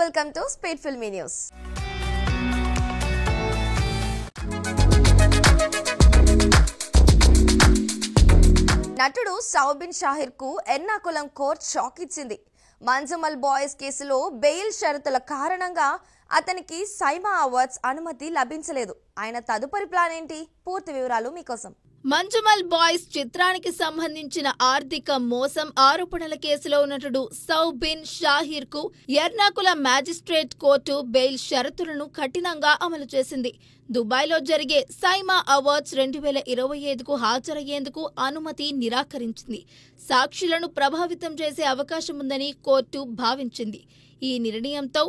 welcome to Speed Filmy News. నటుడు సౌబిన్ షాహిర్ కు Ernakulam court shock ఇచ్చింది. మంజుమల్ బాయ్స్ కేసులో బెయిల్ షరతుల కారణంగా అతనికి సైమా అవార్డ్స్ అనుమతి లభించలేదు. ఆయన తదుపరి ప్లాన్ ఏంటి? పూర్తి వివరాలు మీకోసం. మంజుమల్ బాయ్స్ చిత్రానికి సంబంధించిన ఆర్థిక మోసం ఆరోపణల కేసులో నటుడు సౌబిన్ షాహిర్ కు ఎర్నాకులం మ్యాజిస్ట్రేట్ కోర్టు బెయిల్ షరతులను కఠినంగా అమలు చేసింది. దుబాయ్లో జరిగే సైమా అవార్డ్స్ 2025కు హాజరయ్యేందుకు అనుమతి నిరాకరించింది. సాక్షులను ప్రభావితం చేసే అవకాశం ఉందని కోర్టు భావించింది. ఈ నిర్ణయంతో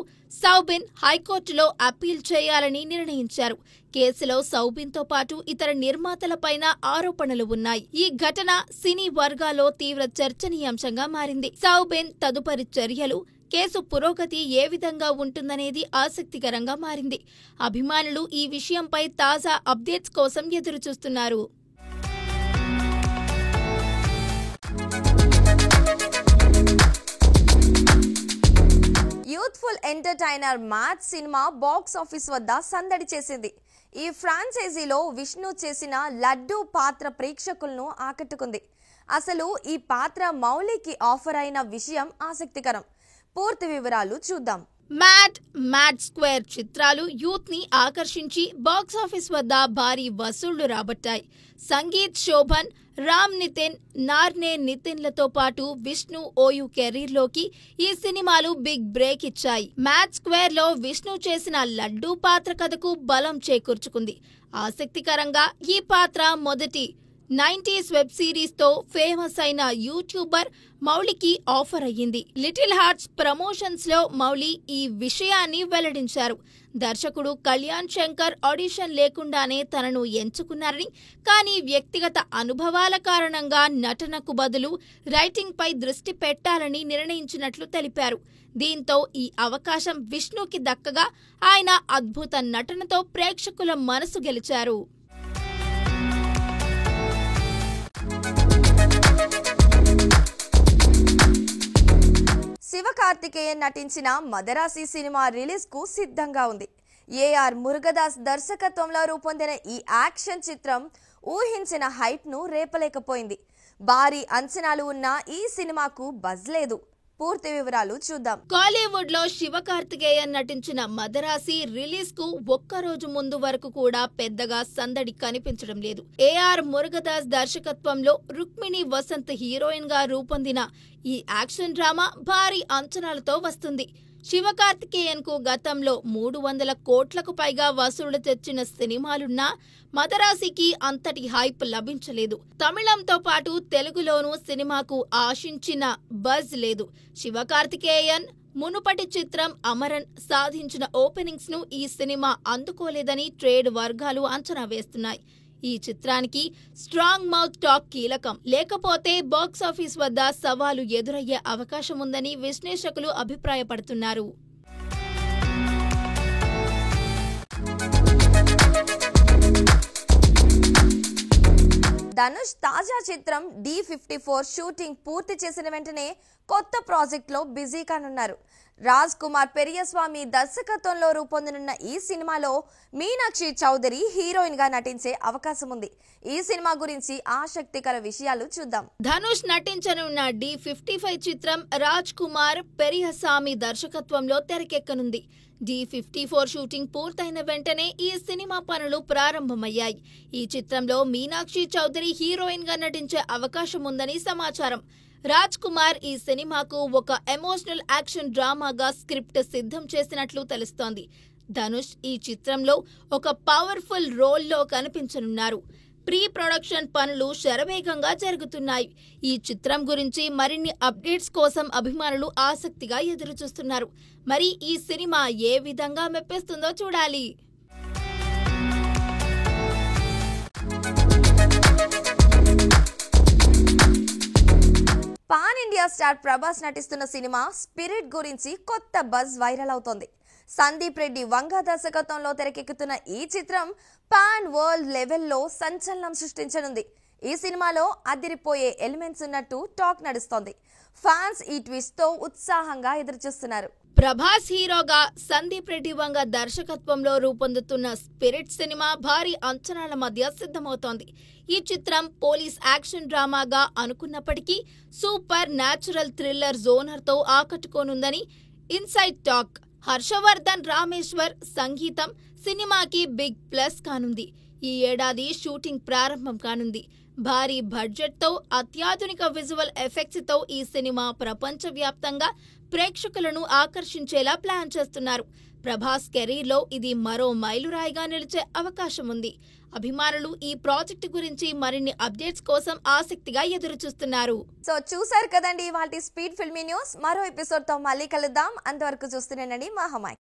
సౌబిన్ హైకోర్టులో అప్పీల్ చేయాలని నిర్ణయించారు. కేసులో సౌబిన్తో పాటు ఇతర నిర్మాతలపైన ఆరోపణలు ఉన్నాయి. ఈ ఘటన సినీ వర్గాల్లో తీవ్ర చర్చనీయాంశంగా మారింది. సౌబిన్ తదుపరి చర్యలు, కేసు పురోగతి ఏ విధంగా ఉంటుందనేది ఆసక్తికరంగా మారింది. అభిమానులు ఈ విషయంపై తాజా అప్డేట్స్ కోసం ఎదురుచూస్తున్నారు. Youthful entertainer math cinema box office వద్ద సందడి చేసింది. ఈ ఫ్రాంచైజీలో విష్ణు చేసిన లడ్డూ పాత్ర ప్రేక్షకులను ఆకట్టుకుంది. అసలు ఈ పాత్ర మౌలికి ఆఫర్ అయిన విషయం ఆసక్తికరం. పూర్తి వివరాలు చూద్దాం. మ్యాడ్ స్క్వేర్ చిత్రాలు యూత్ ని ఆకర్షించి బాక్సాఫీస్ వద్ద భారీ వసూళ్లు రాబట్టాయి. సంగీత్ శోభన్, రామ్ నితిన్, నార్నే నితిన్లతో పాటు విష్ణు ఓయూ కెరీర్ లోకి ఈ సినిమాలు బిగ్ బ్రేక్ ఇచ్చాయి. మ్యాడ్ స్క్వేర్ లో విష్ణు చేసిన లడ్డూ పాత్ర కథకు బలం చేకూర్చుకుంది. ఆసక్తికరంగా ఈ పాత్ర మొదటి 90s వెబ్ సిరీస్ తో ఫేమస్ అయిన యూట్యూబర్ మౌలికి ఆఫర్ అయ్యింది. లిటిల్ హార్ట్స్ ప్రమోషన్స్ లో మౌలి ఈ విషయాన్ని వెల్లడించారు. దర్శకుడు కళ్యాణ్ శంకర్ ఆడిషన్ లేకుండానే తనను ఎంచుకున్నారని, కానీ వ్యక్తిగత అనుభవాల కారణంగా నటనకు బదులు రైటింగ్ పై దృష్టి పెట్టాలని నిర్ణయించినట్లు తెలిపారు. దీంతో ఈ అవకాశం విష్ణుకి దక్కగా ఆయన అద్భుత నటనతో ప్రేక్షకుల మనసు గెలిచారు. శివకార్తికేయన్ నటించిన మదరాసి సినిమా రిలీజ్ కు సిద్ధంగా ఉంది. ఏఆర్ మురుగదాస్ దర్శకత్వంలో రూపొందిన ఈ యాక్షన్ చిత్రం ఊహించిన హైప్ ను రేపలేకపోయింది. భారీ అంచనాలు ఉన్న ఈ సినిమాకు బజ్ లేదు. పూర్తి వివరాలు చూద్దాం. కాలీవుడ్ లో శివకార్తికేయన్ నటించిన మదరాసి రిలీజ్ కు ఒక్కరోజు ముందు వరకు కూడా పెద్దగా సందడి కనిపించడం లేదు. ఏఆర్ మురుగదాస్ దర్శకత్వంలో రుక్మిణి వసంత్ హీరోయిన్ గా రూపొందిన ఈ యాక్షన్ డ్రామా భారీ అంచనాలతో వస్తుంది. శివకార్తికేయన్ కు గతంలో 300 కోట్లకు పైగా వసూళ్లు తెచ్చిన సినిమాలున్నా మదరాసికి అంతటి హైప్ లభించలేదు. తమిళంతో పాటు తెలుగులోనూ సినిమాకు ఆశించిన బజ్ లేదు. శివకార్తికేయన్ మునుపటి చిత్రం అమరన్ సాధించిన ఓపెనింగ్స్ ను ఈ సినిమా అందుకోలేదని ట్రేడ్ వర్గాలు అంచనా వేస్తున్నాయి. ఈ చిత్రానికి స్ట్రాంగ్ మౌత్ టాక్ కీలకం. లేకపోతే బాక్సాఫీస్ వద్ద సవాలు ఎదురయ్యే అవకాశం ఉందని విశ్లేషకులు అభిప్రాయపడుతున్నారు. ధనుష్ తాజా చిత్రం D54 షూటింగ్ పూర్తి చేసిన వెంటనే కొత్త ప్రాజెక్ట్ లో బిజీ కానున్నారు. రాజ్ కుమార్ పెరియస్వామి దర్శకత్వంలో రూపొందనున్న ఈ సినిమాలో మీనాక్షి చౌదరి హీరోయిన్ గా నటించే అవకాశం ఉంది. ఈ సినిమా గురించి ఆసక్తికర విషయాలు చూద్దాం. ధనుష్ నటించనున్న D55 చిత్రం రాజ్ కుమార్ పెరియస్వామి దర్శకత్వంలో తెరకెక్కనుంది. D54 షూటింగ్ పూర్తయిన వెంటనే ఈ సినిమా పనులు ప్రారంభమయ్యాయి. ఈ చిత్రంలో మీనాక్షి చౌదరి హీరోయిన్ గా నటించే అవకాశం ఉందని సమాచారం. రాజ్ కుమార్ ఈ సినిమాకు ఒక ఎమోషనల్ యాక్షన్ డ్రామాగా స్క్రిప్ట్ సిద్ధం చేసినట్లు తెలుస్తోంది. ధనుష్ ఈ చిత్రంలో ఒక పవర్ఫుల్ రోల్లో కనిపించనున్నారు. ప్రీ ప్రొడక్షన్ పనులు శరవేగంగా జరుగుతున్నాయి. ఈ చిత్రం గురించి మరిన్ని అప్డేట్స్ కోసం అభిమానులు ఆసక్తిగా ఎదురుచూస్తున్నారు. మరి ఈ సినిమా ఏ విధంగా మెప్పిస్తుందో చూడాలి. పాన్ ఇండియా స్టార్ ప్రభాస్ నటిస్తున్న సినిమా స్పిరిట్ గురించి కొత్త బజ్ వైరల్ అవుతోంది. సందీప్ రెడ్డి వంగ దర్శకత్వంలో తెరకెక్కుతున్న ఈ చిత్రం పాన్ వరల్డ్ లెవెల్లో సంచలనం సృష్టించనుంది. ఈ సినిమాలో అదిరిపోయే ఎలిమెంట్స్ ఉన్నట్టు టాక్ నడుస్తోంది. ఫ్యాన్స్ ఈ ట్విస్ట్ తో ఉత్సాహంగా ఎదురుచూస్తున్నారు. ప్రభాస్ హీరోగా సందీప్ రెడ్డి వంగ దర్శకత్వంలో రూపొందుతున్న స్పిరిట్ సినిమా భారీ అంచనాల మధ్య సిద్ధమవుతోంది. ఈ చిత్రం పోలీస్ యాక్షన్ డ్రామాగా అనుకున్నప్పటికీ సూపర్ న్యాచురల్ థ్రిల్లర్ జోనర్తో ఆకట్టుకోనుందని ఇన్సైడ్ టాక్. హర్షవర్ధన్ రామేశ్వర్ సంగీతం సినిమాకి బిగ్ ప్లస్ కానుంది. ఈ ఏడాది షూటింగ్ ప్రారంభం కానుంది. భారీ బడ్జెట్తో అత్యాధునిక విజువల్ ఎఫెక్ట్స్తో ఈ సినిమా ప్రపంచవ్యాప్తంగా ప్రేక్షకులను ఆకర్షించేలా ప్లాన్ చేస్తున్నారు. ప్రభాస్ కెరీర్లో ఇది మరో మైలురాయిగా నిలిచే అవకాశం ఉంది. అభిమానులు ఈ ప్రాజెక్టు గురించి మరిన్ని అప్డేట్స్ కోసం ఆసక్తిగా ఎదురుచూస్తున్నారు. సో చూసారు కదండి ఇవాల్టి స్పీడ్ ఫిల్మీ న్యూస్. మరో ఎపిసోడ్తో మళ్ళీ కలుద్దాం. అంతవరకు చూస్తూనేనండి మహామాయ్.